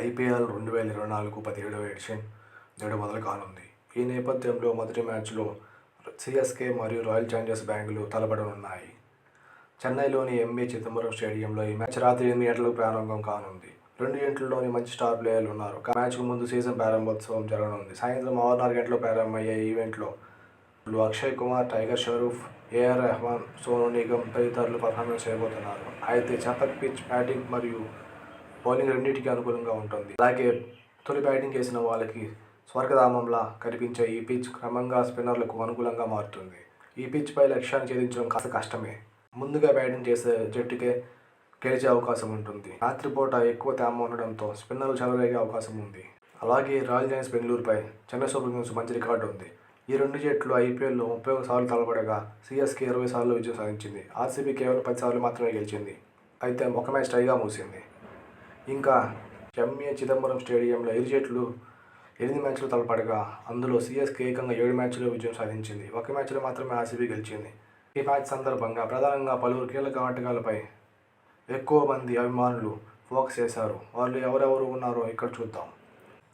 IPL 2024 17వ edition నేడు మొదలు కానుంది. ఈ నేపథ్యంలో మొదటి మ్యాచ్లో సీఎస్కే మరియు రాయల్ ఛాలెంజర్స్ బెంగళూరు తలపడనున్నాయి. చెన్నైలోని ఎంఏ చిదంబరం స్టేడియంలో ఈ మ్యాచ్ రాత్రి 8 గంటలకు ప్రారంభం కానుంది. రెండు జట్లలోని మంచి స్టార్ ప్లేయర్లు ఉన్నారు. మ్యాచ్కు ముందు సీజన్ ప్రారంభోత్సవం జరగనుంది. సాయంత్రం 6:30 గంటలకు ప్రారంభమయ్యే ఈవెంట్లో అక్షయ్ కుమార్, టైగర్ షరూఫ్, ఏఆర్ రెహమాన్, సోనూ నిగమ్ తదితరులు పర్ఫార్మెన్స్ చేయబోతున్నారు. అయితే చపక్ పిచ్ బ్యాటింగ్ మరియు బౌలింగ్ రెండింటికి అనుకూలంగా ఉంటుంది. అలాగే తొలి బ్యాటింగ్ చేసిన వాళ్ళకి స్వర్గధామంలా కనిపించే ఈ పిచ్ క్రమంగా స్పిన్నర్లకు అనుకూలంగా మారుతుంది. ఈ పిచ్పై లక్ష్యాన్ని ఛేదించడం కాస్త కష్టమే. ముందుగా బ్యాటింగ్ చేసే జట్టుకే గెలిచే అవకాశం ఉంటుంది. రాత్రిపూట ఎక్కువ తేమ ఉండడంతో స్పిన్నర్లు చెలరేగే అవకాశం ఉంది. అలాగే రాయల్ ఛాలెంజర్స్ బెంగళూరుపై చెన్నై సూపర్ కింగ్స్ మంచి రికార్డు ఉంది. ఈ రెండు జట్లు ఐపీఎల్లో 31 సార్లు తలపడగా సీఎస్కే 20 సార్లు విజయం సాధించింది. ఆర్సీబీ కేవలం 10 సార్లు మాత్రమే గెలిచింది. అయితే ఒక మ్యాచ్ టైగా మూసింది. ఇంకా ఎంఏ చిదంబరం స్టేడియంలో ఇరు జట్లు 8 మ్యాచ్లు తలపడగా అందులో సీఎస్కే ఏకంగా 7 మ్యాచ్ల్లో విజయం సాధించింది. ఒక మ్యాచ్లో మాత్రమే ఆర్సీబీ గెలిచింది. ఈ మ్యాచ్ సందర్భంగా ప్రధానంగా పలువురు కీలక ఆటగాళ్లపై ఎక్కువ మంది అభిమానులు ఫోకస్ చేశారు. వాళ్ళు ఎవరెవరు ఉన్నారో ఇక్కడ చూద్దాం.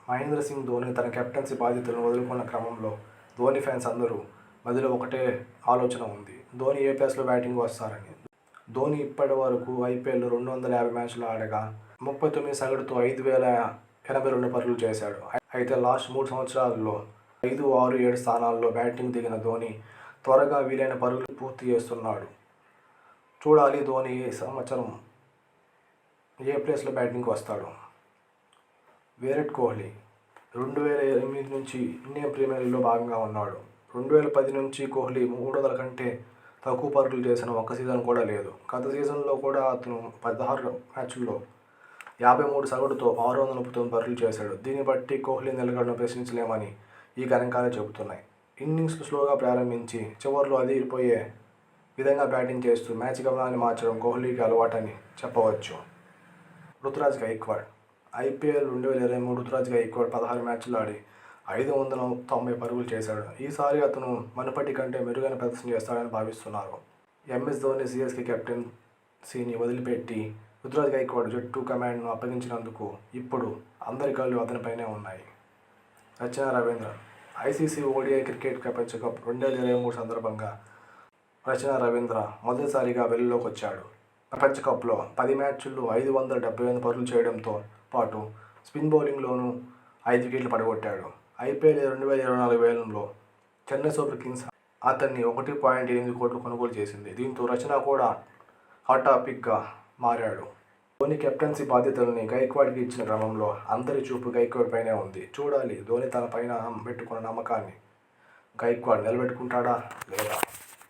మహేంద్ర సింగ్ ధోని తన కెప్టెన్సీ బాధ్యతలను వదులుకున్న క్రమంలో ధోని ఫ్యాన్స్ అందరూ మధ్యలో ఒకటే ఆలోచన ఉంది. ధోని ఏ ప్లేస్లో బ్యాటింగ్ వస్తారని. ధోని ఇప్పటి వరకు ఐపీఎల్లో 250 మ్యాచ్లు ఆడగా 39 సగటుతో 5,082 పరుగులు చేశాడు. అయితే లాస్ట్ 3 సంవత్సరాల్లో 5, 6, 7 స్థానాల్లో బ్యాటింగ్ దిగిన ధోని త్వరగా వీలైన పరుగులు పూర్తి చేస్తున్నాడు. చూడాలి ధోని ఈ సంవత్సరం ఏ ప్లేస్లో బ్యాటింగ్కి వస్తాడు. విరాట్ కోహ్లీ 2008 నుంచి ఇండియన్ ప్రీమియర్ లీగ్లో భాగంగా ఉన్నాడు. 2010 నుంచి కోహ్లీ 300 కంటే తక్కువ పరుగులు చేసిన ఒక్క సీజన్ కూడా లేదు. గత సీజన్లో కూడా అతను 16 మ్యాచ్ల్లో 53 సగటుతో 639 పరుగులు చేశాడు. దీన్ని బట్టి కోహ్లీ నిలకడను ప్రశ్నించలేమని ఈ గణాంకాలే చెబుతున్నాయి. ఇన్నింగ్స్ స్లోగా ప్రారంభించి చివరిలో అదిరిపోయే విధంగా బ్యాటింగ్ చేస్తూ మ్యాచ్ గమనాన్ని మార్చడం కోహ్లీకి అలవాటని చెప్పవచ్చు. రుతురాజ్ గైక్వాడ్ ఐపీఎల్ 2023 రుతురాజ్ గైక్వాడ్ 16 మ్యాచ్లు ఆడి 590 పరుగులు చేశాడు. ఈసారి అతను మునుపటి కంటే మెరుగైన ప్రదర్శన చేస్తాడని భావిస్తున్నారు. ఎంఎస్ ధోని సీఎస్కే కెప్టెన్సీని వదిలిపెట్టి రుతురాజ్ గైక్వాడ్ జట్టు కమాండ్ను అప్పగించినందుకు ఇప్పుడు అందరి కళ్ళు అతనిపైనే ఉన్నాయి. రచన రవీంద్ర ఐసీసీ ఓడిఐ క్రికెట్ ప్రపంచ కప్ 2023 సందర్భంగా రచన రవీంద్ర మొదటిసారిగా వెలుగులోకి వచ్చాడు. ప్రపంచ కప్లో 10 మ్యాచ్ల్లో 578 పరుగులు చేయడంతో పాటు స్పిన్ బౌలింగ్లోనూ 5 వికెట్లు పడగొట్టాడు. ఐపీఎల్ 2024 వేలంలో చెన్నై సూపర్ కింగ్స్ అతన్ని 1.8 కోట్లు కొనుగోలు చేసింది. దీంతో రచన కూడా హాట్ టాపిక్గా మారాడు. ధోని కెప్టెన్సీ బాధ్యతల్ని గైక్వాడ్కి ఇచ్చిన క్రమంలో అందరి చూపు గైక్వాడ్ పైనే ఉంది. చూడాలి ధోని తన పైన పెట్టుకున్న నమ్మకాన్ని గైక్వాడ్ నిలబెట్టుకుంటాడా లేదా.